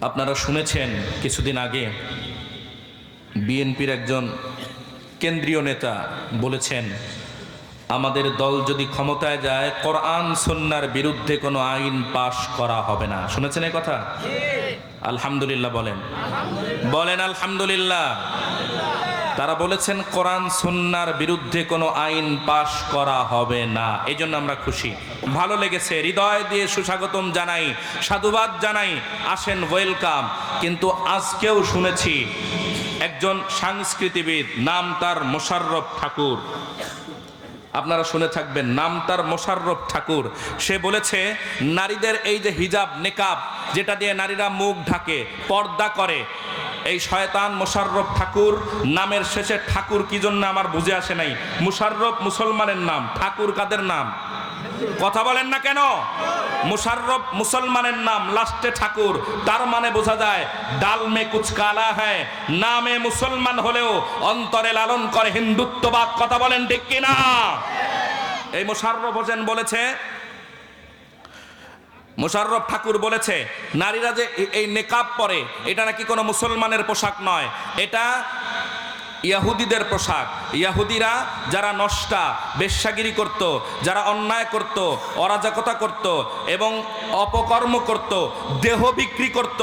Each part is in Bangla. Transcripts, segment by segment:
আপনারা শুনেছেন কিছুদিন আগে বিএনপির একজন কেন্দ্রীয় নেতা বলেছেন, আমাদের দল যদি ক্ষমতায় যায় কোরআন সুন্নাহর বিরুদ্ধে কোনো আইন পাশ করা হবে না। শুনেছেন এই কথা? আলহামদুলিল্লাহ বলেন, বলেন আলহামদুলিল্লাহ। তারা বলেছেন কোরআন সুন্নাহর বিরুদ্ধে কোনো আইন পাশ করা হবে না। এই জন্য আমরা খুশি, ভালো লেগেছে, হৃদয় দিয়ে সুস্বাগতম জানাই, সাধুবাদ জানাই, আসেন, ওয়েলকাম। কিন্তু আজকেও শুনেছি একজন সংস্কৃতিবিদ, নাম তার মোশাররফ ঠাকুর, আপনারা শুনে থাকবেন, নাম তার মোশাররফ ঠাকুর। সে বলেছে নারীদের এই যে হিজাব নেকাব যেটা দিয়ে নারীরা মুখ ঢাকে, পর্দা করে, এই শয়তান মোশাররফ ঠাকুর নামের শেষে ঠাকুর কি জন্য আমার বুঝে আসে নাই। মোশাররফ মুসলমানের নাম, ঠাকুর কাদের নাম? কথা বলেন না কেন? মুশাররফ মুসলমানের নাম, লাস্টে ঠাকুর, তার মানে বোঝা যায় ডাল মে কুছ কালা হ্যায়, নামে মুসলমান হলেও অন্তরে লালন করে হিন্দুত্ববাদ। কথা বলেন ঠিক কিনা? এই মোশাররফ হোসেন বলেছে, মোশাররফ ঠাকুর বলেছে নারীরা যে এই নেকাব পরে এটা নাকি কোনো মুসলমানের পোশাক নয়, এটা ইহুদিদের পোশাক। ইহুদিরা যারা নষ্টা, বেশ্যাগিরি করত, যারা অন্যায় করত, অরাজকতা করত এবং অপকর্ম করত, দেহ বিক্রি করত,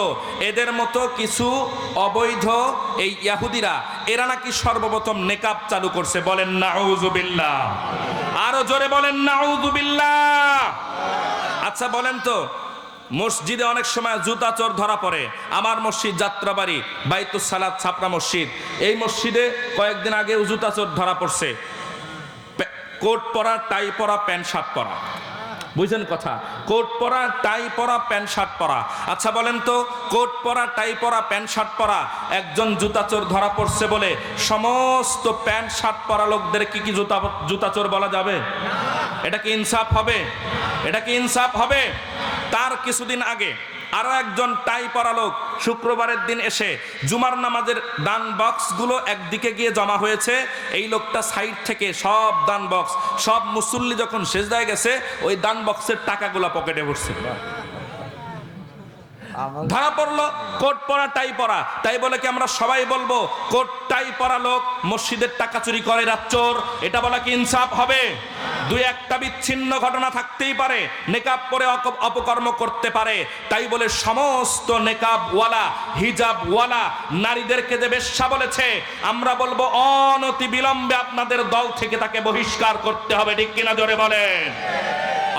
এদের মতো কিছু অবৈধ এই ইহুদিরা, এরা নাকি সর্বপ্রথম নেকাব চালু করছে। বলেন নাউযুবিল্লাহ, আরো জোরে বলেন নাউযুবিল্লাহ। আচ্ছা বলেন তো, মসজিদে অনেক সময় জুতা চোর ধরা পড়ে। আমার মসজিদ যাত্রাবাড়ি বাইতুস সালাত ছাপড়া মসজিদ, এই মসজিদে কয়েকদিন আগে জুতা চোর ধরা পড়ছে। কোট পরা, টাই পরা, প্যান্ট শার্ট পরা, বুঝলেন কথা? কোট পরা, টাই পরা, প্যান্ট শার্ট পরা। আচ্ছা বলেন তো, কোট পরা, টাই পরা, প্যান্ট শার্ট পরা একজন জুতা চোর ধরা পড়ছে বলে সমস্ত প্যান্ট শার্ট পরা লোকদের কি জুতা চোর বলা যাবে? এটা কি ইনসাফ হবে? এটা কি ইনসাফ হবে? তার কিছুদিন আগে আরো একজন টাই পরা লোক শুক্রবারের দিন এসে জুমার নামাজের দান বক্সগুলো একদিকে গিয়ে জমা হয়েছে, এই লোকটা সাইড থেকে সব দান বক্স, সব মুসল্লি যখন সেজদায় গেছে ওই দান বক্সের টাকাগুলো পকেটে ভরছে। ধরা পড়লো কোট পরা, টাই পরা। তাই বলে কি আমরা সবাই বলবো কোট টাই পরা লোক মসজিদের টাকা চুরি করে, রাচ্চোর? এটা বলা কি ইনসাফ হবে? দুই একটা বিচ্ছিন্ন ঘটনা থাকতেই পারে, নেকাব পরে অপকর্ম করতে পারে। তাই বলে সমস্ত নেকাবওয়ালা, হিজাবওয়ালা নারীদেরকে যে বেশ্যা বলেছে, আমরা বলবো অনতি বিলম্বে আপনাদের দল থেকে তাকে বহিষ্কার করতে হবে। ঠিক কিনা জোরে বলেন?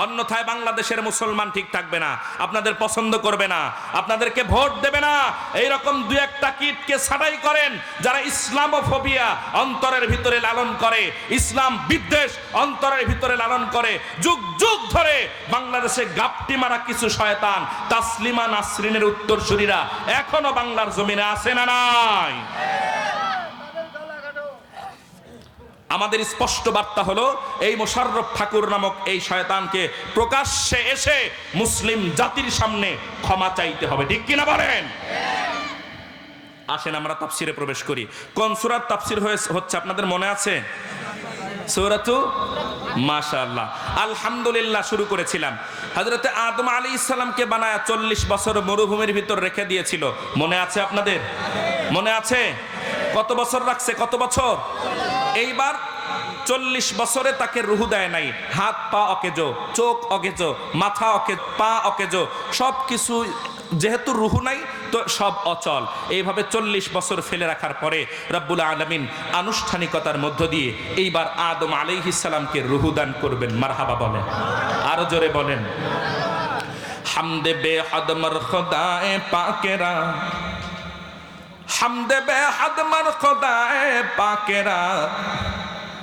অন্যথায় বাংলাদেশের মুসলমান ঠিক থাকবে না, আপনাদের পছন্দ করবে না, আপনাদেরকে ভোট দেবে না। এইরকম দুই একটা কীটকে ছাঁটাই করেন যারা ইসলামোফোবিয়া অন্তরের ভিতরে লালন করে, ইসলাম বিদ্বেষ অন্তরের ভিতরে লালন করে। যুগ যুগ ধরে বাংলাদেশে গাপটি মারা কিছু শয়তান, তাসলিমা নাসরিনের উত্তরসূরিরা এখনো বাংলার জমিনে আছে না নাই? আমাদের স্পষ্ট বার্তা হলো এই মোশাররফ ঠাকুর নামক এই শয়তানকে প্রকাশ্যে এসে মুসলিম জাতির সামনে ক্ষমা চাইতে হবে। ঠিক কিনা বলেন? আসেন আমরা তাফসিরে প্রবেশ করি। কোন সূরার তাফসির হচ্ছে আপনাদের মনে আছে? সূরাতু, মাশাআল্লাহ, আলহামদুলিল্লাহ শুরু করেছিলাম। হযরতে আদম আলাইহিস সালামকে বানায়া 40 বছর মরুভূমির ভিতর রেখে দিয়েছিল, মনে আছে আপনাদের? মনে আছে? কত বছর রাখছে? কত বছর? এইবার 40 বছরে তাকে রুহ দেয় নাই। হাত পা অকেজো, চোখ অকেজো, মাথা অকেজো, পা অকেজো, সব কিছু যেহেতু রুহ নাই তো সব অচল। এইভাবে 40 বছর ফেলে রাখার পরে রব্বুল আলামিন আনুষ্ঠানিকতার মধ্য দিয়ে এইবার আদম আলাইহিস সালামকে রুহ দান করবেন। মারহাবা বলেন, আরো জোরে বলেন। হামদে বেহদ মর খোদায়ে পাকেরা, হামদে বেহদ মর খোদায়ে পাকেরা,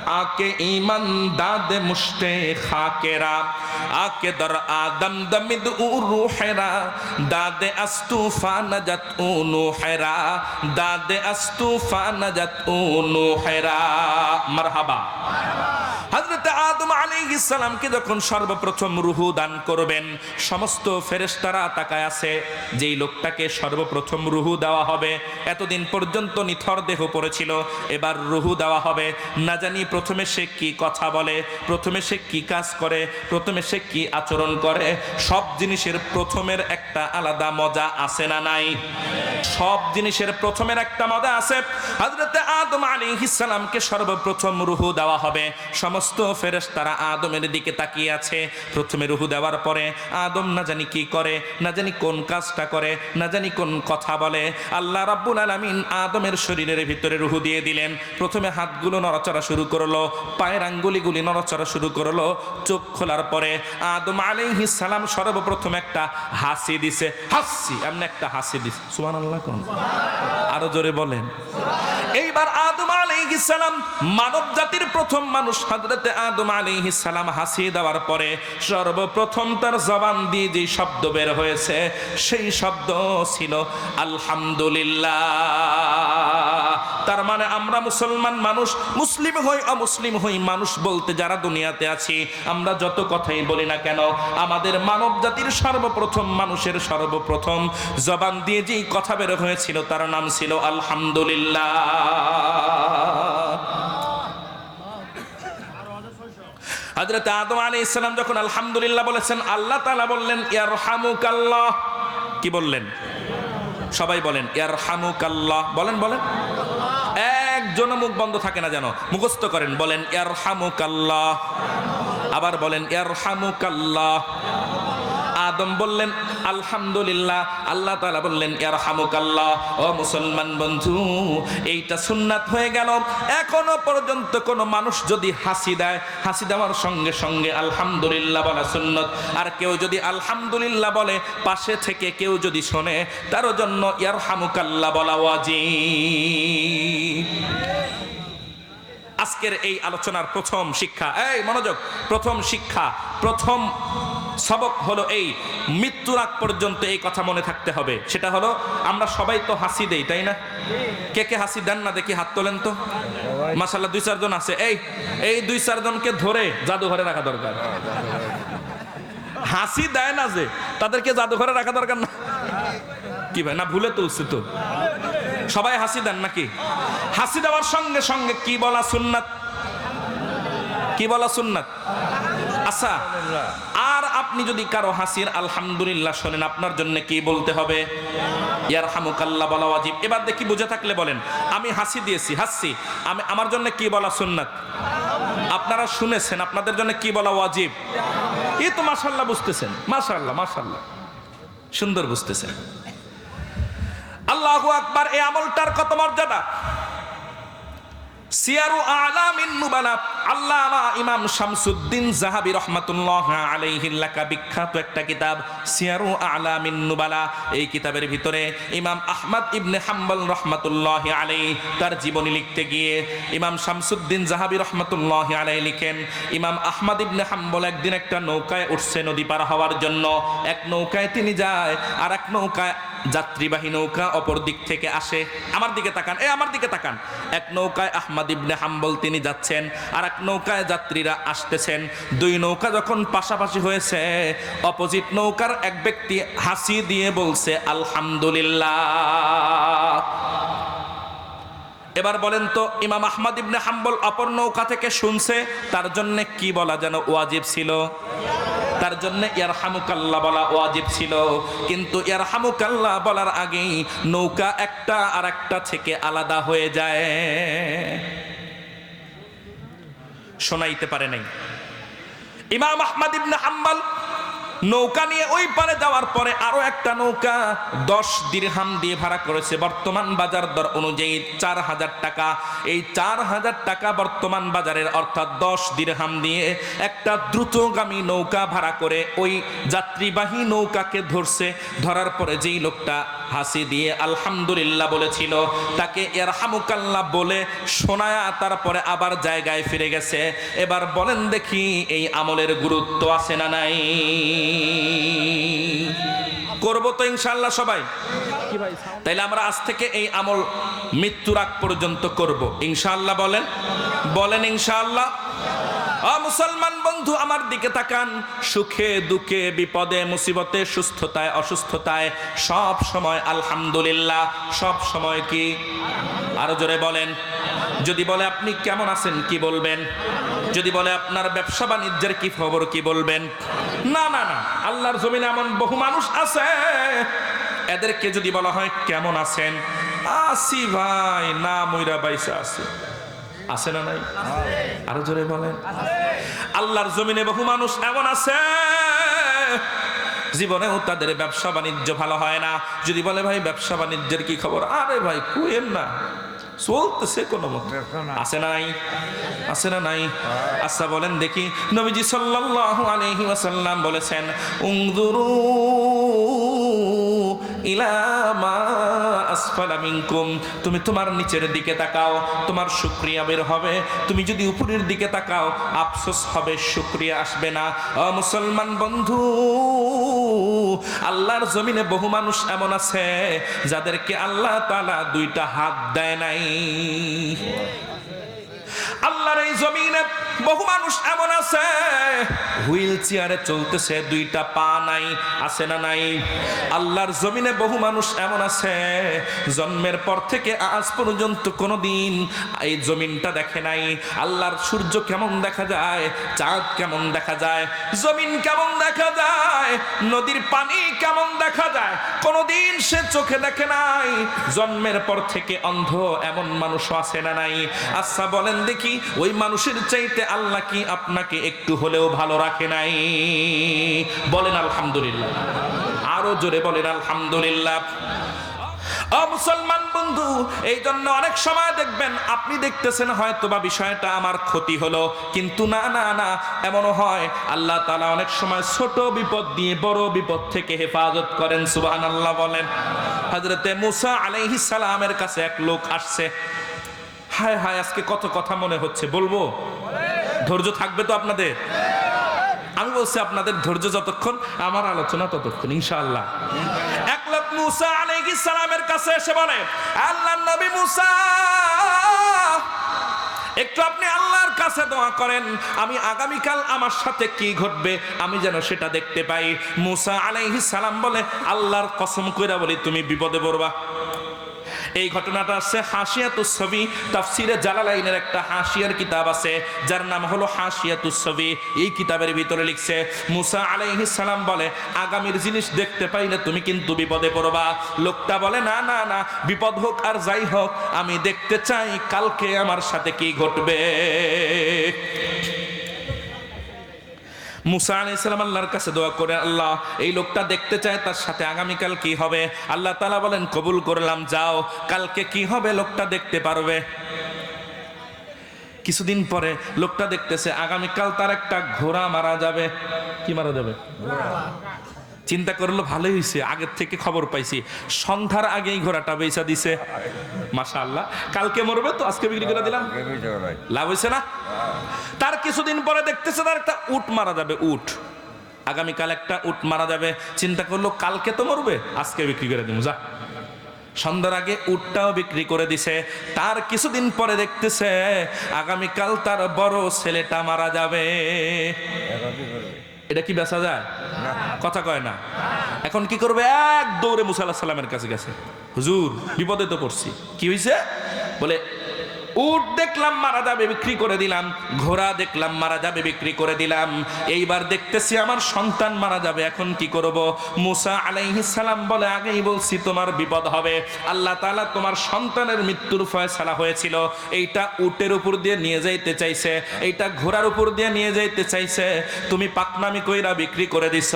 आके ईमान दादे मुश्ते खाकेरा, आके दर आदम दमिद उ रूहेरा, दादे अस्तूफा नजत उ नूहेरा, दादे अस्तूफा नजत उ नूहेरा। मरहबा। हजरत आदम আলাইহিস সালামকে যখন সর্বপ্রথম রুহু দান করবেন, সমস্ত ফেরেশতারা তাকায় আছে যেই লোকটাকে সর্বপ্রথম রুহু দেওয়া হবে। এতদিন পর্যন্ত নিথর দেহ পড়েছিল, এবার রুহু দেওয়া হবে। না জানি প্রথমে সে কি কথা বলে, প্রথমে সে কি কাজ করে, প্রথমে সে কি আচরণ করে। সব জিনিসের প্রথমের একটা আলাদা মজা আছে না নাই? সব জিনিসের প্রথমের একটা মজা আছে। হযরতে আদম আলাইহিস সালামকে সর্বপ্রথম রুহু দেওয়া হবে। সমস্ত ফেরেশতারা আদমের দিকে তাকিয়ে আছে। প্রথমে রুহু দেওয়ার পরে আদম না জানি কি করে, না জানি কোন কাজটা করে, না জানি কোন কথা বলে। আল্লাহ রাব্বুল আলামিন আদমের শরীরের ভিতরে রুহু দিয়ে দিলেন। প্রথমে হাতগুলো নড়াচড়া শুরু করলো, পায়ের আঙ্গুলিগুলি নড়াচড়া শুরু করলো। চোখ খোলার পরে আদম আলাইহিস সালাম সর্বপ্রথম একটা হাসি দিছে। হাসি, এমন একটা হাসি দিছে। সুবহানাল্লাহ কোন? আরো জোরে বলেন। এইবার আদম আলাইহিস সালাম মানব জাতির প্রথম মানুষ। হযরতে আদম আলাইহিস সালাম হাসি দেওয়ার পরে সর্বপ্রথম তার জবান দিয়ে যে শব্দ বের হয়েছে, সেই শব্দ ছিল আলহামদুলিল্লাহ। তার মানে আমরা মুসলমান মানুষ, মুসলিম হই অমুসলিম হই, মানুষ বলতে যারা দুনিয়াতে আছি, আমরা যত কথাই বলি না কেন, আমাদের মানব জাতির সর্বপ্রথম মানুষের সর্বপ্রথম জবান দিয়ে যেই কথা বের হয়েছিল তার নাম ছিল আলহামদুলিল্লাহ। হযরত আদম আলাইহিস সালাম যখন আলহামদুলিল্লাহ বলেছেন, আল্লাহ তাআলা বললেন ইয়ারহামুকাল্লাহ। কি বললেন? সবাই বলেন ইয়ারহামুকাল্লাহ। বলেন বলেন, একজন মুখ বন্ধ থাকে না যেন, মুখস্থ করেন। বলেন ইয়ারহামুকাল্লাহ। আবার বলেন ইয়ারহামুকাল্লাহ। আদম বললেন আলহামদুলিল্লাহ, আল্লাহ তাআলা বললেন ইয়ারহামুকাল্লাহ। ও মুসলমান বন্ধু, এইটা সুন্নাত হয়ে গেল। এখনো পর্যন্ত কোন মানুষ যদি হাসি দেয়, হাসি দেওয়ার সঙ্গে সঙ্গে আলহামদুলিল্লাহ বলা সুন্নত। আর কেউ যদি আলহামদুলিল্লাহ বলে, পাশে থেকে কেউ যদি শোনে, তার জন্য ইয়ারহামুকাল্লাহ বলা ওয়াজিব। আজকের এই আলোচনার প্রথম শিক্ষা, এই মনোযোগ, প্রথম শিক্ষা, প্রথম সবক হলো এই, মৃত্যুর আগ পর্যন্ত এই কথা মনে থাকতে হবে। সেটা হলো, আমরা সবাই তো হাসি দেই, তাই না? কে কে হাসি দেন না দেখি হাত তোলেন তো। মাশাআল্লাহ, 2-4 জন আছে। এই 2-4 জনকে ধরে জাদুঘরে রাখা দরকার। হাসি দেয় না যে, তাদেরকে জাদুঘরে রাখা দরকার না? কি ভাই, না ভুলে তুলছি তো? সবাই হাসি দেন নাকি? হাসি দেওয়ার সঙ্গে সঙ্গে কি বলা সুন্নাত? কি বলা সুন্নাত? আচ্ছা, আর আপনি যদি কারো হাসির আলহামদুলিল্লাহ শোনেন, আপনার জন্য কি বলতে হবে? ইয়ারহামুকাল্লাহ বলা ওয়াজিব। এবার দেখি বুঝে থাকলে বলেন, আমি হাসি দিয়েছি, হাসছি, আমার জন্য কি বলা সুন্নাত? আপনারা শুনেছেন, আপনাদের জন্য কি বলা ওয়াজিব? এই তো মাশাআল্লাহ বুঝতেছেন, মাশাআল্লাহ মাশাআল্লাহ, সুন্দর বুঝতেছেন। আল্লাহু আকবার। এই আমলটার কত মর্যাদা! সিয়ারু আলামিন নুবালা, আল্লামা ইমাম শামসুদ্দিন যাহাবী রাহমাতুল্লাহ আলাইহি লেখা বিখ্যাত একটা কিতাব সিয়ারু আলামিন নুবালা। এই কিতাবের ভিতরে ইমাম আহমদ ইবনে হাম্বল রাহমাতুল্লাহ আলাইহি তার জীবনী লিখতে গিয়ে ইমাম শামসুদ্দিন যাহাবী রাহমাতুল্লাহ আলাইহি লিখেন, ইমাম আহমদ ইবনে হাম্বল একদিন একটা নৌকায় উঠছে নদী পার হওয়ার জন্য। এক নৌকায় তিনি যায়, আর এক নৌকায় যাত্রীবাহী নৌকা অপর দিক থেকে আসে। আমার দিকে তাকান, আমার দিকে তাকান। এক নৌকায় আহমদ ইবনে হাম্বল তিনি যাচ্ছেন, আর এক নৌকায় যাত্রীরা আসতেছেন। দুই নৌকা যখন পাশাপাশি হয়েছে, অপোজিট নৌকার এক ব্যক্তি হাসি দিয়ে বলছে আলহামদুলিল্লাহ। এবার বলেন তো, ইমাম আহমদ ইবনে হাম্বল অপর নৌকা থেকে শুনছে, তার জন্য কি বলা যেন ওয়াজিব ছিল? তার জন্য ইয়ারহামুকাল্লাহ বলা ওয়াজিব ছিল। কিন্তু ইয়ারহামুকাল্লাহ বলার আগেই নৌকা একটা আর একটা থেকে আলাদা হয়ে যায়, শোনাইতে পারে নাই। ইমাম আহমদ ইবনে হাম্বল নৌকা নিয়ে ওই পারে যাওয়ার পরে আরো একটা নৌকা 10 দিরহাম দিয়ে ভাড়া করেছে। বর্তমান বাজার দর অনুযায়ী 4000 টাকা। এই 4000 টাকা বর্তমান বাজারের, অর্থাৎ 10 দিরহাম দিয়ে একটা দ্রুতগামী নৌকা ভাড়া করে ওই যাত্রীবাহী নৌকাকে ধরছে। ধরার পরে যেই লোকটা হাসি দিয়ে আলহামদুলিল্লাহ বলেছিল, তাকে ইয়ারহামুকাল্লাহ বলে শোনায়া তারপরে আবার জায়গায় ফিরে গেছে। এবার বলেন দেখি, এই আমলের গুরুত্ব আছে না নাই? করবো তো ইনশাআল্লাহ সবাই। তাইলে আমরা আজ থেকে এই আমল মৃত্যুর আগ পর্যন্ত করব ইনশাআল্লাহ। বলেন বলেন ইনশাআল্লাহ। মুসলমান বন্ধু, বন্ধু আমার দিকে তাকান, সুখে দুঃখে বিপদে মুসিবতে সুস্থতায় অসুস্থতায় সব সময় আলহামদুলিল্লাহ, সব সময় কি? আরো জোরে বলেন। যদি বলে আপনি কেমন আছেন কি বলবেন? যদি বলে আপনার ব্যবসা বাণিজ্যের কি খবর কি বলবেন? না না না, আল্লাহর জমিনে এমন বহু মানুষ আছে, এদেরকে যদি বলা হয় কেমন আছেন, আসি ভাই, না মইরা বাইসা আছে। আছে না নাই? আরো জোরে বলেন। আল্লাহর জমিনে বহু মানুষ এমন আছে, জীবনেও তাদের ব্যবসা বাণিজ্য ভালো হয় না। যদি বলে ভাই ব্যবসা বাণিজ্যের কি খবর, আরে ভাই কুয়েন না, চলতেছে কোনো মতে। আছে না নাই? আছে না নাই? আচ্ছা বলেন দেখি, নবীজি সাল্লাল্লাহু আলাইহি ওয়াসাল্লাম বলেছেন, উনজুরু ইলা মা আসফালা মিনকুম, তুমি তোমার নিচের দিকে তাকাও, তোমার শুকরিয়া বের হবে। তুমি যদি উপরের দিকে তাকাও, আফসোস হবে, শুকরিয়া আসবে না। ও মুসলমান বন্ধু, আল্লাহর জমিনে বহু মানুষ এমন আছে যাদেরকে আল্লাহ তাআলা দুইটা হাত দেয় নাই। আল্লাহর এই জমিনে বহু মানুষ এমন আছে হুইল চেয়ারে চলতেছে, দুইটা পা নাই। আছে না নাই? আল্লাহর জমিনে বহু মানুষ এমন আছে জন্মের পর থেকে আজ পর্যন্ত কোনোদিন এই জমিনটা দেখে নাই। আল্লাহর সূর্য কেমন দেখা যায়, চাঁদ কেমন দেখা যায়, জমিন কেমন দেখা যায়, নদীর পানি কেমন দেখা যায়, কোনোদিন সে চোখে দেখে নাই। জন্মের পর থেকে অন্ধ এমন মানুষও আছে না নাই? আচ্ছা বলেন দেখি, ওই মানুষের চাইতে আল্লাহ কি আপনাকে একটু হলেও ভালো রাখে নাই? বলেন আলহামদুলিল্লাহ। আরো জোরে বলেন আলহামদুলিল্লাহ। ও মুসলমান বন্ধু, এই জন্য অনেক সময় দেখবেন আপনি দেখতেছেন হয়তো বা বিষয়টা আমার ক্ষতি হলো, কিন্তু না না না, এমনও হয় আল্লাহ তাআলা অনেক সময় ছোট বিপদ দিয়ে বড় বিপদ থেকে হেফাজত করেন। সুবহানাল্লাহ বলেন। হযরতে মুসা আলাইহিস সালামের কাছে এক লোক আসছে। হায় হায়, আজকে কত কথা মনে হচ্ছে, বলবো? ধৈর্য থাকবে তো আপনাদের? আমি বলছি আপনাদের ধৈর্য যতক্ষণ, আমার আলোচনা ততক্ষণ, ইনশাআল্লাহ। এক লোক মুসা আলাইহিস সালামের কাছে এসে বলে, আল্লাহর নবী মুসা, একটু আপনি আল্লাহর কাছে দোয়া করেন, আমি আগামীকাল আমার সাথে কি ঘটবে আমি যেন সেটা দেখতে পাই। মুসা আলাইহিস সালাম বলে, আল্লাহর কসম কইরা বলি তুমি বিপদে পড়বা। এই ঘটনাটা আছে হাসিয়াতুস সবি, তাফসিরে জালালাইনের একটা হাসিয়ার কিতাব আছে যার নাম হলো হাসিয়াতুস সবি। এই কিতাবের ভিতরে লিখছে, মুসা আলাইহিস সালাম বলে, আগামীর জিনিস দেখতে পাইলে তুমি কিন্তু বিপদে পড়বা। লোকটা বলে, না না না, বিপদ হোক আর যাই হোক, আমি দেখতে চাই কালকে আমার সাথে কি ঘটবে। মুসা আলাইহিস সালাম আল্লাহর কাছে দোয়া করে, আল্লাহ এই লোকটা দেখতে চায় তার সাথে আগামীকাল কি হবে। আল্লাহ তাআলা বলেন, কবুল করলাম, যাও, কালকে কি হবে লোকটা দেখতে পারবে। কিছুদিন পরে লোকটা দেখতেছে আগামীকাল তার একটা ঘোড়া মারা যাবে। কি মারা যাবে? চিন্তা করলো, ভালোই হয়েছে, আগের থেকে খবর পাইছি, সন্ধ্যার আগেই ঘোড়াটা বেচা দিছে। মাশাআল্লাহ, কালকে মরবে তো আজকে বিক্রি করে দিলাম, লাভ হয়েছে না? তার কিছুদিন পরে দেখতেছে তার একটা উট মারা যাবে, উট, আগামীকাল একটা উট মারা যাবে। চিন্তা করলো কালকে তো মরবে, আজকে বিক্রি করে দিব, যা। সন্ধ্যার আগে উটটাও বিক্রি করে দিছে। তার কিছুদিন পরে দেখতেছে আগামীকাল তার বড় ছেলেটা মারা যাবে। এটা কি বেচা যায়? কথা কয় না। এখন কি করবে? এক দৌড়ে মুসা আলাইহিস সালামের কাছে গেছে, হুজুর বিপদে তো পড়ছি। কি হয়েছে? বলে, উট দেখলাম মারা যাবে, বিক্রি করে দিলাম, ঘোড়া দেখলাম মারা যাবে, বিক্রি করে দিলাম, এইবার দেখতেছি আমার সন্তান মারা যাবে, এখন কি করব? মুসা আলাইহিস সালাম বলে, আগেই বলছি তোমার বিপদ হবে। আল্লাহ তাআলা তোমার সন্তানের মৃত্যুর ফয়সালা হয়েছিল, এইটা উটের উপর দিয়ে নিয়ে যাইতে চাইছে, এইটা ঘোড়ার উপর দিয়ে নিয়ে যাইতে চাইছে, তুমি পাকনামি কইরা বিক্রি করে দিছ।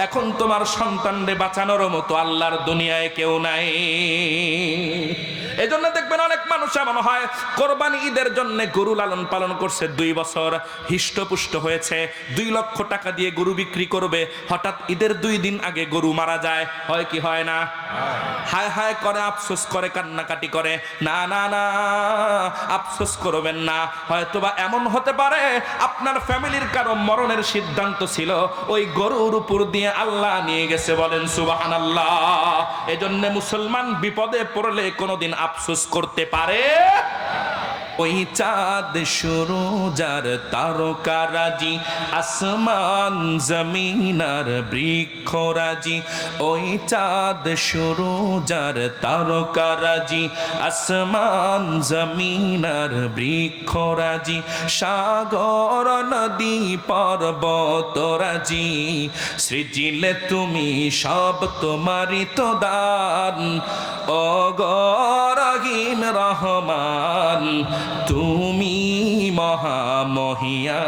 এখন তোমার সন্তানরে বাঁচানোর মতো আল্লাহর দুনিয়ায় কেউ নাই। এজন্য দেখবেন অনেক মানুষ এমন হয়, কোরবানি ঈদের জন্য গরু লালন পালন করছে 2 বছর, হিষ্টপুষ্ট হয়েছে, 2 লক্ষ টাকা দিয়ে গরু বিক্রি করবে, হঠাৎ ঈদের 2 দিন আগে গরু মারা যায়। হয় কি হয় না? হায় হায় করে, আফসোস করে, কান্নাকাটি করে। না না না, আফসোস করবেন না। হয়তোবা এমন হতে পারে আপনার ফ্যামিলির কারো মরণের সিদ্ধান্ত ছিল, ওই গরুর উপর দিয়ে আল্লাহ নিয়ে গেছে। বলেন সুবহানাল্লাহ। এজন্য মুসলমান বিপদে পড়লে কোনোদিন আফসোস করতে পারে ওই চাঁদ শুরু যার তারকারাজি, আসমান জমিন আর বৃক্ষরাজি। ওই চাঁদ শুরু যার তারকারাজি, আসমান জমিন আর বৃক্ষরাজি। সাগর নদী পর্বতরাজি, সৃজিলে তুমি সব তোমারই তো দান। ও গো রহিম রহমান, তুমি মহামহিয়ান।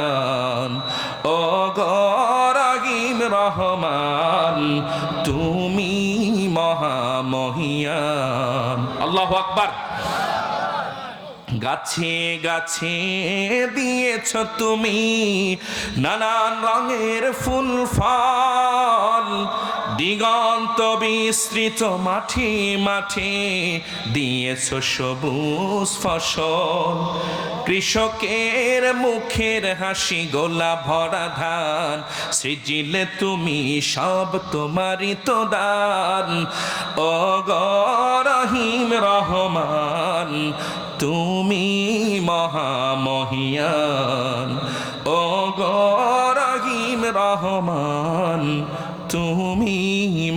ও গো রহিম রহমান, তুমি মহামহিয়ান। আল্লাহু আকবার। গাছে গাছে দিয়েছ তুমি নানান রঙের ফুল ফল, দিগন্ত বিস্তৃত মাঠে মাঠে দিয়েছ সবুজ ফসল। কৃষকের মুখের হাসি গোলা ভরা ধান, সৃজিলে তুমি সব তোমারই তো দান। ও গো রহিম রহমান, তুমি মহামহিয়ান। ও গো রহিম রহমান, তুমি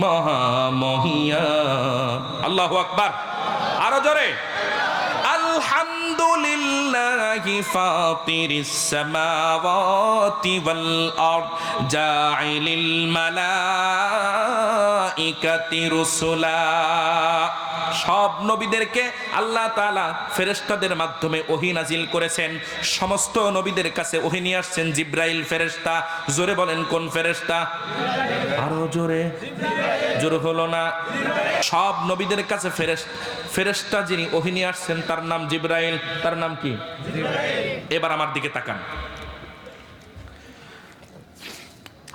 মহামহিয়ান। আল্লাহু আকবার। আরো জোরে আলহামদুলিল্লাহি ফাতিরিস সামাওয়াতি ওয়াল আরদ, জাইলিল মালাইকাতি রুসুলা। সব নবীদেরকে আল্লাহ তাআলা ফেরেশতাদের মাধ্যমে ওহী নাজিল করেছেন। সমস্ত নবীদের কাছে ওহী নিয়ে আসছেন জিবরাইল ফেরেশতা। জোরে বলেন কোন ফেরেশতা? আরো জোরে। জোরে হলো না। সব নবীদের কাছে ফেরেশতা যিনি ওহী নিয়ে আসছেন তার নাম জিবরাইল। তার নাম কি? এবার আমার দিকে তাকান।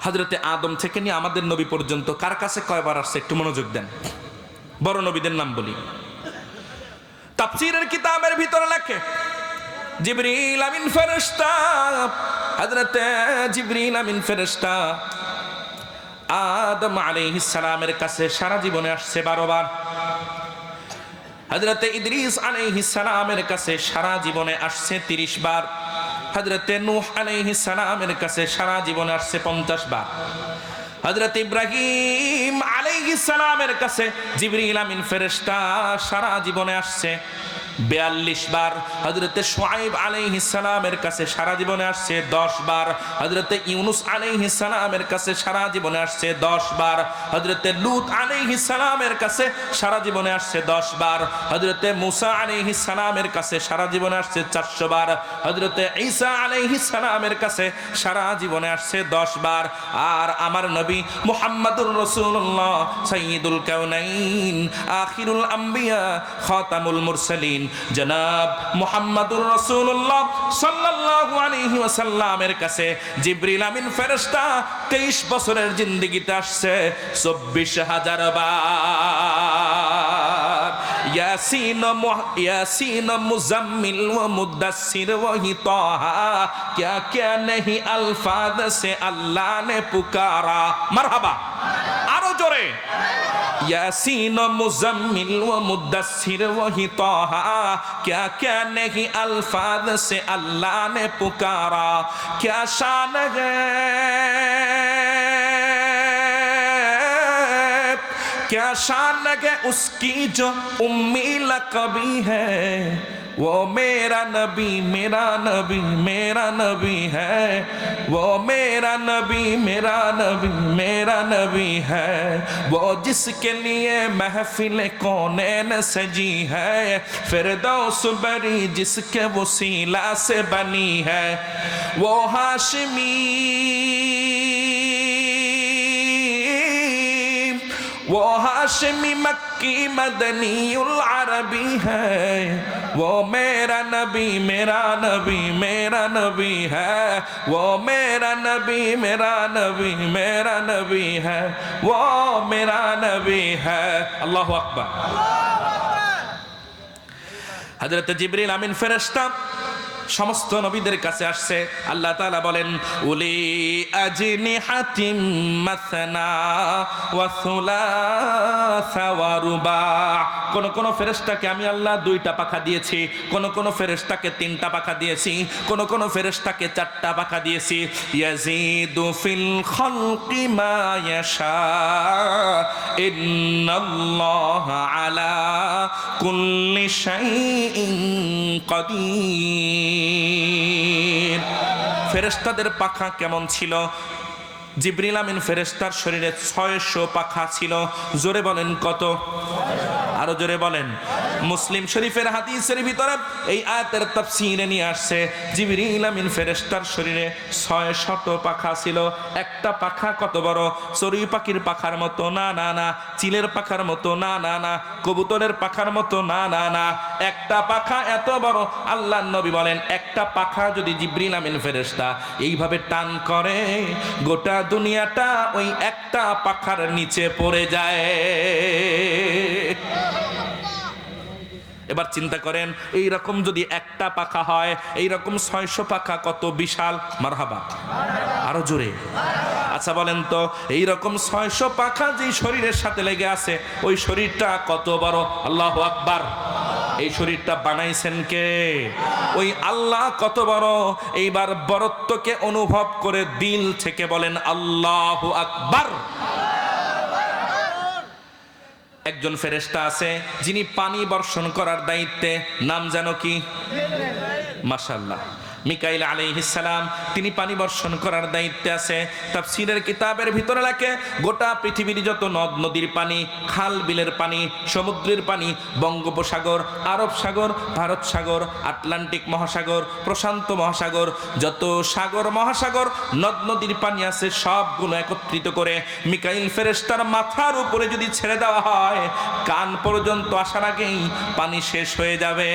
হযরতে আদম থেকে নিয়ে আমাদের নবী পর্যন্ত কার কাছে কয়বার আসছে একটু মনোযোগ দেন। বড় নবীদের নাম বলি। তাফসীরের কিতাবের ভিতরে লেখে জিবরিল আমিন ফেরেশতা, হযরতে জিবরিল আমিন ফেরেশতা আদম আলাইহিস সালামের কাছে সারা জীবনে আসছে 12 বার। হযরতে ইদ্রিস আলাইহিস সালামের কাছে সারা জীবনে আসছে 30 বার। হযরতে নূহ আলাইহিস সালামের কাছে সারা জীবনে আসছে 50 বার। হযরত ইব্রাহিম আলাইহিস সালামের কাছে জিবরিল আমিন ফেরেশতা সারা জীবনে আসছে 42 বার। হযরত শুআইব আলাইহিস সালামের কাছে সারা জীবনে আসছে 10 বার। হযরত ইউনুস আলাইহিস সালামের কাছে সারা জীবনে আসছে 10 বার। হযরত লূত আলাইহিস সালামের কাছে সারা জীবনে আসছে 10 বার। হযরত মুসা আলাইহিস সালামের কাছে সারা জীবনে আসছে 400 বার। হযরত ঈসা আলাইহিস সালামের কাছে সারা জীবনে আসছে 10 বার। আর আমার নবী মুহাম্মদুর রাসূলুল্লাহ সাইয়্যিদুল কাউনাইন আখিরুল আম্বিয়া খাতামুল মুরসালিন জনাব মুহাম্মদুর রাসূলুল্লাহ সাল্লাল্লাহু আলাইহি ওয়াসাল্লামের কাছে জিবরিল আমিন ফেরেশতা 23 বছরের জিন্দেগিতে আসছে 24,000 বার। यासीन मुजम्मिल व मुद्दस्सिर वही तोहा, क्या क्या नहीं अल्फाज से अल्लाह ने पुकारा। मरहबा। आरो जोरे। यासीन मुजम्मिल व मुद्दस्सिर वही तोहा, क्या क्या नहीं अल्फाज से अल्लाह ने पुकारा। क्या शान है, क्या शान है उसकी जो उम्मी लक़बी है। वो मेरा नबी मेरा नबी मेरा नबी है। वो मेरा नबी मेरा नबी मेरा नबी है। वो जिसके लिए महफिल कौनैन सजी है। फिरदौस बरी जिसके वसीला से बनी है। वो हाशिमी, वो हाशिमी मक्की मदनी उल अरबी है। वो मेरा नबी मेरा नबी मेरा नबी है। वो मेरा नबी मेरा नबी मेरा नबी है। वो मेरा नबी है। अल्लाहु अकबर। हजरत जिब्रील आमीन फरिश्ता সমস্ত নবীদের কাছে আসছে। আল্লাহ তাআলা বলেন উলি আজনিহাতিম মাসনা ওয়া সুলাসা ওয়া রুবা। কোন ফেরেশতাকে আমি আল্লাহ 2টা পাখা দিয়েছি, কোন ফেরেশতাকে 3টা পাখা দিয়েছি, কোন ফেরেশতাকে 4টা পাখা দিয়েছি। ইয়াজিদু ফিল খালকি মা ইয়াশা ইন্নাল্লাহা আলা কুল্লি শাইইন কাদির। ফেরেশতাদের পাখা কেমন ছিল? জিবরিল আমিন ফেরেশতার শরীরে 600 পাখা ছিল। জোরে বলেন কত? আরো জোরে বলেন। মুসলিম শরীফের হাদিসের ভিতরে এই আয়াতের তাফসীরে নিয়ে আসছে জিবরিল আমিন ফেরেশতার শরীরে 600 পাখা ছিল। একটা পাখা কত বড়? চড়ুই পাখির পাখার মতো না, না না। চিলের পাখার মতো না, না না। কবুতরের পাখার মতো না, না না। একটা পাখা এত বড়। আল্লাহর নবী বলেন একটা পাখা যদি জিবরিল আমিন ফেরেশতা এইভাবে টান করে, গোটা দুনিয়াটা ওই একটা পাখার নিচে পড়ে যায়। এবার চিন্তা করেন, এই রকম যদি একটা পাখা হয়, এই রকম 600 পাখা কত বিশাল। মারহাবা, আরো জোরে। আচ্ছা বলেন তো, এই রকম 600 পাখা যেই শরীরের সাথে লেগে আছে, ওই শরীরটা কত বড়? আল্লাহু আকবার। এই শরীরটা বানাইছেন কে? ওই আল্লাহ কত বড়। এইবার বরত্বকে অনুভব করে দিল থেকে বলেন আল্লাহু আকবার। একজন ফেরেশতা আছে যিনি পানি বর্ষণ করার দায়িত্বে, নাম জানো কি? মাশাআল্লাহ, মিকাইল আলাইহিস সালাম। তিনি পানি বর্ষণ করার দায়িত্বে আছে। তাফসীরের কিতাবের ভিতরে লেখে গোটা পৃথিবীর যত নদ নদীর পানি, খাল বিলের পানি, সমুদ্রের পানি, বঙ্গোপসাগর, আরব সাগর, ভারত সাগর, আটলান্টিক মহাসাগর, প্রশান্ত মহাসাগর, যত সাগর মহাসাগর নদ নদীর পানি আছে সবগুলো একত্রিত করে মিকাইল ফেরেশতার মাথার উপরে যদি ছেড়ে দেওয়া হয়, কান পর্যন্ত আসার আগেই পানি শেষ হয়ে যাবে।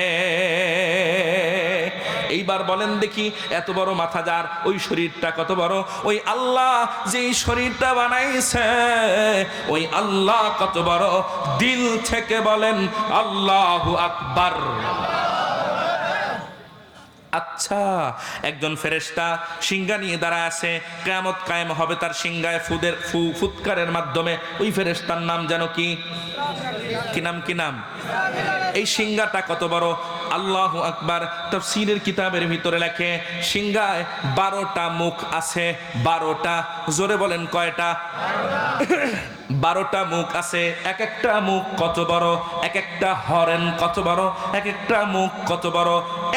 এইবার বলেন দেখি, এত বড় মাথা যার, ওই শরীরটা কত বড়? ওই আল্লাহ যেই শরীরটা বানাইছে, ওই আল্লাহ কত বড়। দিল থেকে বলেন আল্লাহু আকবার। আচ্ছা, একজন ফেরেশতা সিংহা নিয়ে দাঁড়ায় আছে, কিয়ামত কায়েম হবে তার সিংহায় ফুৎকারের মাধ্যমে। ওই ফেরেশতার নাম জানো কি? কি নাম? কি নাম? এই সিংহাটা কত বড়? আল্লাহু আকবার। তাফসীরের কিতাবের ভিতরে লেখে সিংহায় 12টা মুখ আছে। 12টা। জোরে বলেন কয়টা? 12টা মুখ আছে। এক একটা মুখ কত বড়, এক একটা হরেন কত বড়, এক একটা মুখ কত বড়।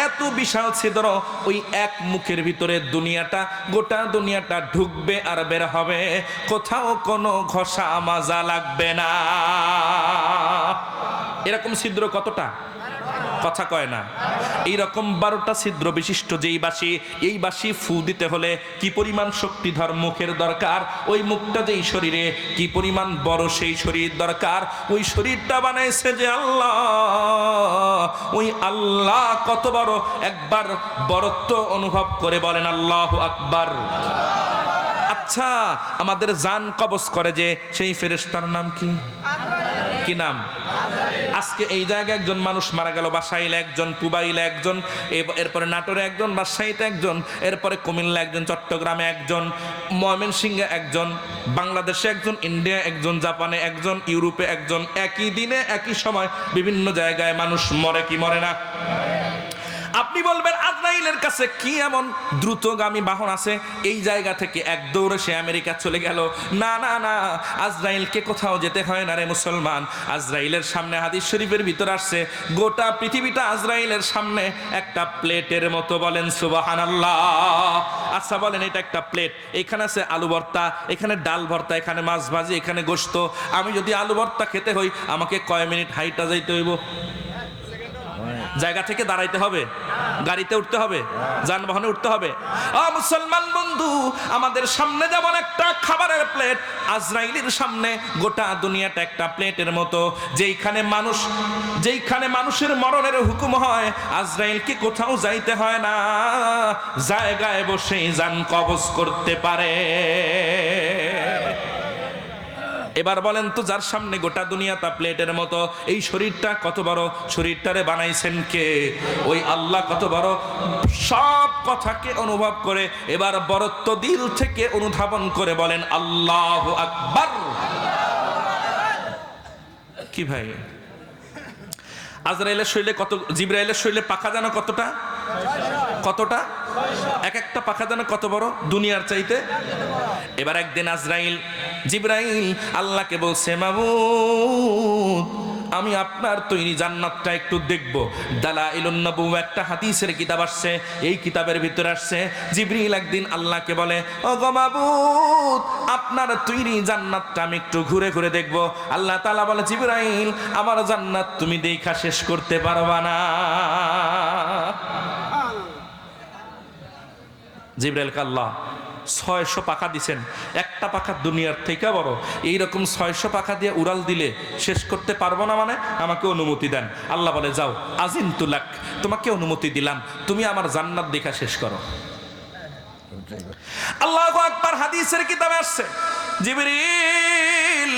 এত বিশাল ছিদ্র, ওই এক মুখের ভিতরে দুনিয়াটা, গোটা দুনিয়াটা ঢুকবে আর বের হবে, কোথাও কোনো ঘষা মাজা লাগবে না। এরকম ছিদ্র কতটা? কথা কয় না। এইরকম 12টা ছিদ্র বিশিষ্ট যেই বাঁশি, এই বাঁশি ফু দিতে হলে কি পরিমাণ শক্তিধর মুখের দরকার, ওই মুখটা যেই শরীরে কি পরিমাণ বড় সেই শরীর দরকার। ওই শরীরটা বানাইছে যে আল্লাহ, ওই আল্লাহ কত বড়। একবার বড়ত্ব অনুভব করে বলেন আল্লাহু আকবার। আচ্ছা, আমাদের জান কবজ করে যে সেই ফেরেশতার নাম কি? কি নাম? আজকে এই জায়গায় একজন মানুষ মারা গেল, বাসাইলে একজন, পুবাইলে একজন, এরপরে নাটোরে একজন, রাজশাহীতে একজন, এরপরে কুমিল্লা একজন, চট্টগ্রামে একজন, ময়মনসিংহে একজন, বাংলাদেশে একজন, ইন্ডিয়া একজন, জাপানে একজন, ইউরোপে একজন। একই দিনে একই সময় বিভিন্ন জায়গায় মানুষ মরে কি মরে না? আপনি বলবেন আজরাইলের কাছে কি এমন দ্রুতগামী বাহন আছে, এই জায়গা থেকে এক দৌড়ে সে আমেরিকা চলে গেল? না না না, আজরাইলকে কোথাও যেতে হয় না রে মুসলমান। আজরাইলের সামনে হাদিস শরীফের ভিতর আসছে গোটা পৃথিবীটা আজরাইলের সামনে একটা প্লেটের মতো। বলেন সুবহানাল্লাহ। আচ্ছা বলেন, এটা একটা প্লেট, এখানে আছে আলু ভর্তা, এখানে ডাল ভর্তা, এখানে মাছ ভাজি, এখানে গোশত। আমি যদি আলু ভর্তা খেতে হই, আমাকে কয় মিনিট হাইটা যাইতে হইব? জায়গা থেকে দাঁড়াইতে হবে, গাড়িতে উঠতে হবে, যানবাহনে উঠতে হবে। মুসলমান বন্ধু, আমাদের সামনে যেমন একটা খাবারের প্লেট, আজরাইলের সামনে গোটা দুনিয়াটা একটা প্লেটের মতো। যেইখানে মানুষের মরণের হুকুম হয়, আজরাইলকে কোথাও যাইতে হয় না, জায়গায় বসেই জান কবজ করতে পারে। এবার বলেন তো, যার সামনে গোটা দুনিয়া তা প্লেটের মতো, এই শরীরটা কত বড়, শরীরটারে বানাইছেন কে? ওই আল্লাহ কত বড়। সব কথাকে অনুভব করে এবার বরত্ব দিল থেকে অনুধাবন করে বলেন আল্লাহু আকবার। কি ভাই, আজরাইলের শরীরে কত, জিবরাইলের শরীরে পাখা জানো কতটা? কতটা? এক একটা পাখা জানো কত বড়, দুনিয়ার চাইতে। এবার একদিন আজরাইল, জিবরাইল আল্লাহকে বলছে, মাবুদ আমি আপনার তৈরি জান্নাতটা একটু দেখব। দালাইলুন নবুওয়া একটা হাদিসের কিতাব আসছে, এই কিতাবের ভিতরে আসছে জিবরিল একদিন আল্লাহকে বলে, ও গো মাবুদ আপনার তৈরি জান্নাতটা আমি একটু ঘুরে ঘুরে দেখব। আল্লাহ তাআলা বলে, জিবরাইল আমার জান্নাত তুমি দেখা শেষ করতে পারবা না। জিবরাইলকে আল্লাহ 600 পাখা দিছেন, একটা পাখা দুনিয়ার থেকে বড়, এইরকম 600 পাখা দিয়ে উড়াল দিলে শেষ করতে পারবো না, মানে আমাকে অনুমতি দেন। আল্লাহ বলে, যাও আজিনতু লাক, তোমাকে অনুমতি দিলাম, তুমি আমার জান্নাত দেখা শেষ করো। আল্লাহু আকবার। হাদিসের কিতাবে আসছে জিবরিল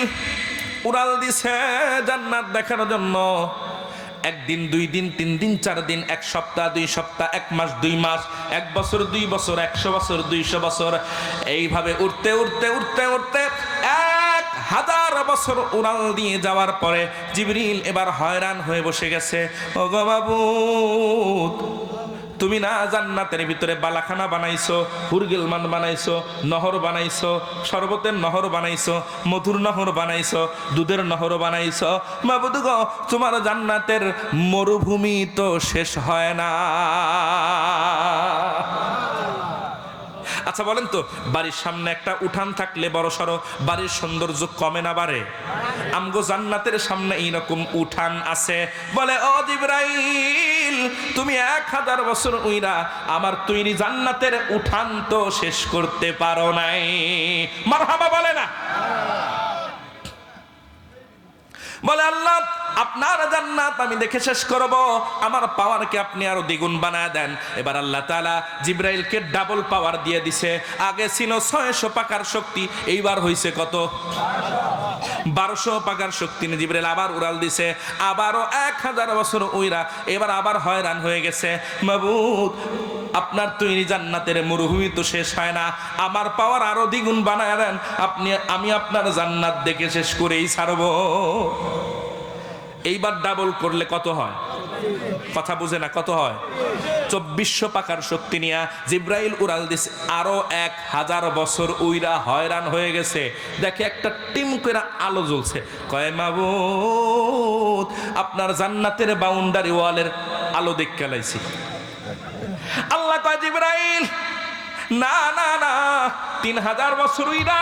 উড়াল দিছে জান্নাত দেখার জন্য। একদিন, 2 দিন, 3 দিন, 4 দিন, 1 সপ্তাহ, 2 সপ্তাহ, 1 মাস, 2 মাস, 1 বছর, 2 বছর, 100 বছর, 200 বছর, এইভাবে উঠতে উঠতে উঠতে উঠতে 1000 বছর উড়াল দিয়ে যাওয়ার পরে জিবরিল এবার হয়রান হয়ে বসে গেছে। ও গো মাবুদ তুমি না জান্নাতের ভিতরে বালাখানা বানাইছো, হুরগিলমান বানাইছো, নহর বানাইছো, শরবতের নহর বানাইছো, মধুর নহর বানাইছো, দুধের নহর বানাইছো। মাবুদ গো তোমার জান্নাতের মরুভূমি তো শেষ হয় না। আচ্ছা বলেন তো, বাড়ির সামনে একটা উঠান থাকলে বড় সড়ো, বাড়ির সৌন্দর্য কমে না বাড়ে? আমগো জান্নাতের সামনে এইরকম উঠান আছে। বলে, ও জিবরাইল তুমি 1000 বছর উইরা আমার তৈরি জান্নাতের উঠান তো শেষ করতে পারো নাই। মারহাবা বলে না? বলে, আল্লাহ আপনার জান্নাত আমি দেখে শেষ করব, আমার পাওয়ারকে আপনি আরো দ্বিগুণ বানায় দেন। এবার আল্লাহ তাআলা জিবরাইলকে ডাবল পাওয়ার দিয়ে দিছে। আগে ছিল 600 পাকার শক্তি, এইবার হইছে কত? 1200 পাকার শক্তি নিয়ে জিবরাইল আবার উড়াল দিছে। আবারও 1000 বছর উইরা এবার আবার হয়রান হয়ে গেছে। মাবুদ আপনার তৈরি জান্নাতের মরুভূমি তো শেষ হয় না, আমার পাওয়ার আরো দ্বিগুণ বানায় দেন, আমি আপনার জান্নাত দেখে শেষ করেই ছাড়বো। এইবার ডাবল করলে কত হয়? কথা বুঝে না, কত হয়? 2400 পাকার শক্তি নিয়ে জিবরাইল উড়াল দিছে। আরো 1000 বছর উইরা হয়রান হয়ে গেছে। দেখে একটা টিম করে আলো জ্বলছে। কয় মাবুদ আপনার জান্নাতের বাউন্ডারি ওয়ালের আলো দেখে লাইছি। আল্লাহ কয়, জিবরাইল না না না, 3000 বছর উইরা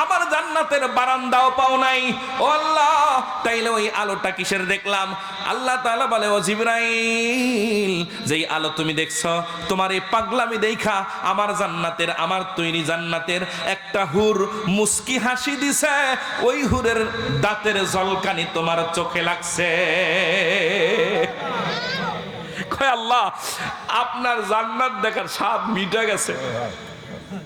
আমার জান্নাতের বারান্দাও পাও নাই। ও আল্লাহ তাইলে ওই আলোটা কিসের দেখলাম? আল্লাহ তাআলা বলে, ও জিবরাইল যেই আলো তুমি দেখছো, তোমার এই পাগলামি দেখা আমার জান্নাতের, আমার তৈরি জান্নাতের একটা হুর মুস্কি হাসি দিছে, ওই হুরের দাঁতের ঝলকানি তোমার চোখে লাগছে। আল্লাহ আপনার জান্নাত দেখার স্বাদ মিটে গেছে,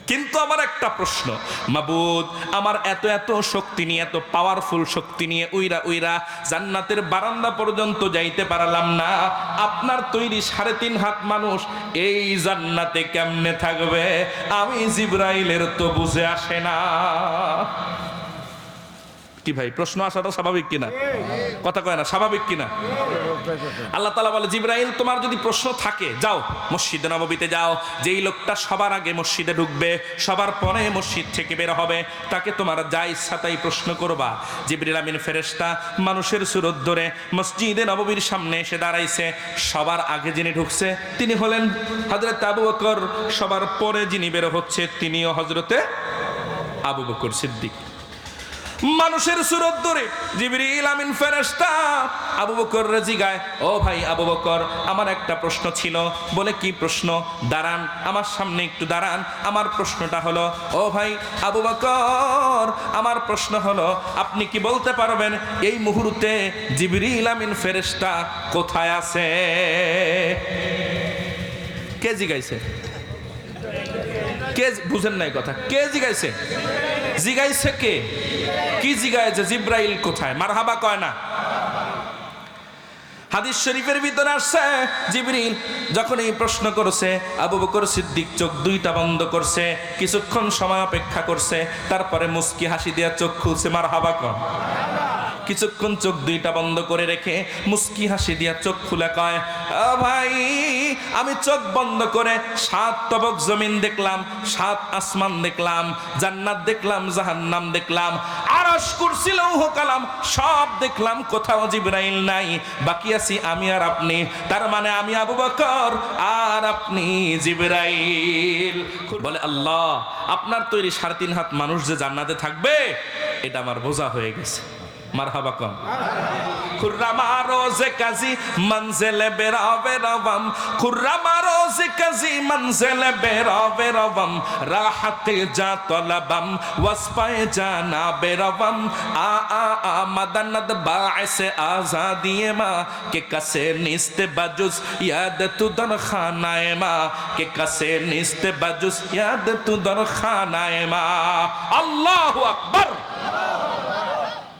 কিন্তু আমার একটা প্রশ্ন, মাবুদ আমার এত এত শক্তি নিয়ে, এত পাওয়ারফুল শক্তি নিয়ে উইরা উইরা জান্নাতের বারান্দা পর্যন্ত যাইতে পারলাম না, আপনার তৈরি 3.5 হাত মানুষ এই জান্নাতে কেমনে থাকবে? আমি জিবরাইলের তো বুঝে আসে না। কি ভাই, প্রশ্ন আসাটা স্বাভাবিক কিনা? কথা কয় না, স্বাভাবিক কিনা? আল্লাহ তাআলা বলে, জিবরাইল তোমার যদি প্রশ্ন থাকে যাও মসজিদে নববীতে যাও, যেই লোকটা সবার আগে মসজিদে ঢুকবে, সবার পরে মসজিদ থেকে বের হবে, তাকে তোমার যা ইচ্ছা তাই প্রশ্ন করবা। জিবরিল আমিন ফেরেশতা মানুষের সুরত ধরে মসজিদে নববীর সামনে এসে দাঁড়াইছে। সবার আগে যিনি ঢুকছে তিনি হলেন হযরত আবু বকর, সবার পরে যিনি বের হচ্ছে তিনিও হযরতে আবু বকর সিদ্দিক। মানুষের সুরত ধরে জিবরিল আমিন ফেরেশতা আবু বকর জিগায়, ও ভাই আবু বকর আমার একটা প্রশ্ন ছিল। বলে, কি প্রশ্ন? দাঁড়ান আমার সামনে একটু দাঁড়ান। আমার প্রশ্নটা হলো, ও ভাই আবু বকর আমার প্রশ্ন হলো, আপনি কি বলতে পারবেন এই মুহূর্তে জিবরিল আমিন ফেরেশতা কোথায় আছে? কে জিগাইছে? কে বুঝেন নাই কথা? কে জিগাইছে? জিগাইছে কে? কি জিগায় যে জিব্রাইল কোথায়? মারহাবা কয় না? হাদিস শরীফের ভিতরে আসছে জিবরিল যখন এই প্রশ্ন করছে, আবু বকর সিদ্দিক চোখ দুইটা বন্ধ করছে, কিছুক্ষণ সময় অপেক্ষা করছে, তারপরে মুস্কি হাসি দিয়া চোখ খুলছে। মারহাবা কন। কিছুক্ষণ চোখ দুইটা বন্ধ করে রেখে মুস্কি হাসি দিয়া চোখ খুলে কয়, ও ভাই, আমি চোখ বন্ধ করে 7 তবক জমিন দেখলাম, 7 আসমান দেখলাম, জান্নাত দেখলাম, জাহান্নাম দেখলাম, আরশ, কুরসি, লৌহ কালাম সব দেখলাম, কোথাও জিবরাইল নাই, বাকি আছি আমি আর আপনি। তার মানে আমি আবু বকর আর আপনি জিবরাইল। বলে, আল্লাহ, আপনার তৈরি 3.5 হাত মানুষ যে জান্নাতে থাকবে এটা আমার বোঝা হয়ে গেছে। মারহাবা কম। খুররামা রোজে কাজী মঞ্জিলে বেরাবে রবম, খুররামা রোজে কাজী মঞ্জিলে বেরাবে রবম, রাহতে যা তলবম ওয়াসফায়ে জানা বেরবম, আ আ আ মদনদ বাঈসে আজাদিয়ে মা কে কসে নিস্তে বাজুস ইয়াদ তু দর খানায়ে মা, কে কসে নিস্তে বাজুস ইয়াদ তু দর খানায়ে মা। আল্লাহু আকবার।